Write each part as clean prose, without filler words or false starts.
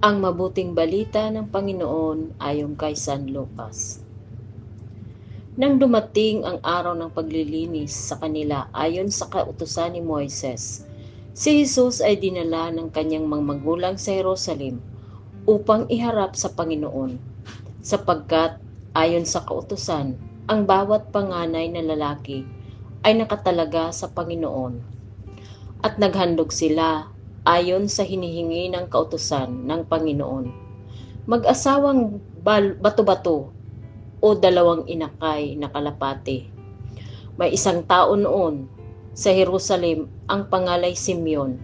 Ang mabuting balita ng Panginoon ayon kay San Lucas. Nang dumating ang araw ng paglilinis sa kanila ayon sa kautusan ni Moises, si Jesus ay dinala ng kanyang mga magulang sa Jerusalem upang iharap sa Panginoon, sapagkat ayon sa kautusan, ang bawat panganay na lalaki ay nakatalaga sa Panginoon. At naghandog sila ayon sa hinihingi ng kautusan ng Panginoon. Mag-asawang bato-bato o dalawang inakay na kalapate. May isang tao noon sa Jerusalem ang pangalay Simeon.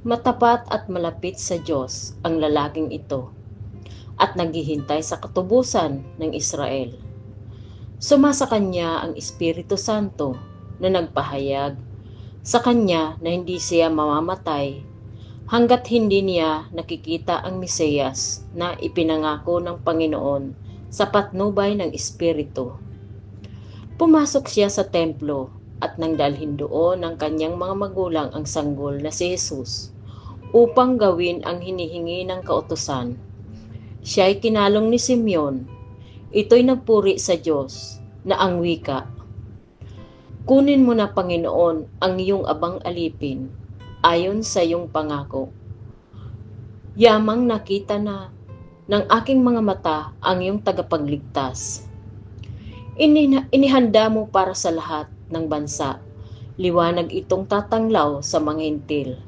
Matapat at malapit sa Diyos ang lalaking ito at naghihintay sa katubusan ng Israel. Sumasa kanya ang Espiritu Santo na nagpahayag sa kanya na hindi siya mamamatay hanggat hindi niya nakikita ang Mesiyas na ipinangako ng Panginoon sa patnubay ng Espiritu. Pumasok siya sa templo at nang dalhin doon ng kanyang mga magulang ang sanggol na si Jesus upang gawin ang hinihingi ng kautusan. Siya ay kinalong ni Simeon. Ito'y nagpuri sa Diyos na ang wika, "Kunin mo na, Panginoon, ang iyong abang alipin ayon sa iyong pangako. Yamang nakita na ng aking mga mata ang iyong tagapagligtas. Inihanda mo para sa lahat ng bansa. Liwanag itong tatanglaw sa mga hintil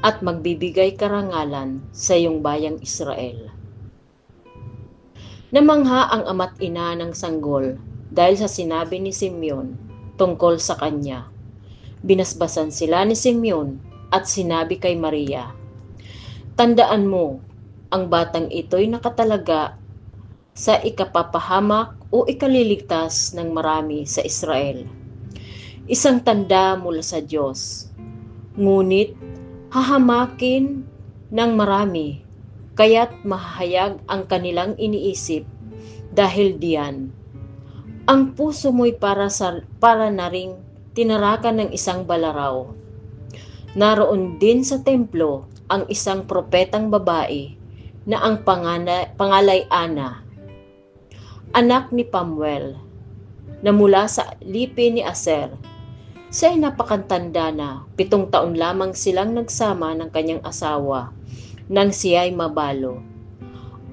at magbibigay karangalan sa iyong bayang Israel." Namangha ang ama't ina ng sanggol dahil sa sinabi ni Simeon tungkol sa kanya. Binasbasan sila ni Simeon at sinabi kay Maria, "Tandaan mo, ang batang ito'y nakatalaga sa ikapapahamak o ikaliligtas ng marami sa Israel. Isang tanda mula sa Diyos. Ngunit hahamakin ng marami, kaya't mahayag ang kanilang iniisip dahil diyan. Ang puso mo'y para na ring tinarakan ng isang balaraw. Naroon din sa templo ang isang propetang babae na ang pangalay Ana, anak ni Pamuel, na mula sa lipi ni Aser. Siya ay napakatanda na, 7 taon lamang silang nagsama ng kanyang asawa nang siya ay mabalo.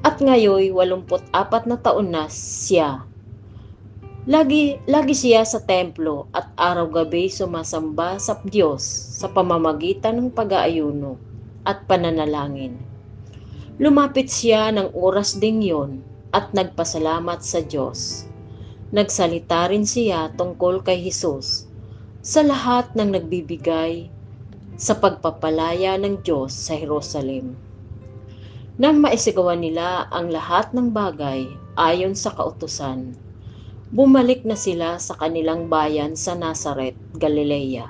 At ngayoy 84 na taon na siya. Lagi siya sa templo at araw-gabi sumasamba sa Diyos sa pamamagitan ng pag-aayuno at pananalangin. Lumapit siya ng oras ding yon at nagpasalamat sa Diyos. Nagsalita rin siya tungkol kay Jesus sa lahat ng nagbibigay sa pagpapalaya ng Diyos sa Jerusalem. Nang maisigawa nila ang lahat ng bagay ayon sa kautusan, bumalik na sila sa kanilang bayan sa Nazaret, Galilea.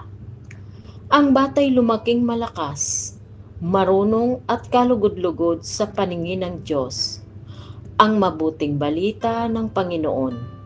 Ang batay lumaking malakas, marunong at kalugod-lugod sa paningin ng Diyos. Ang mabuting balita ng Panginoon.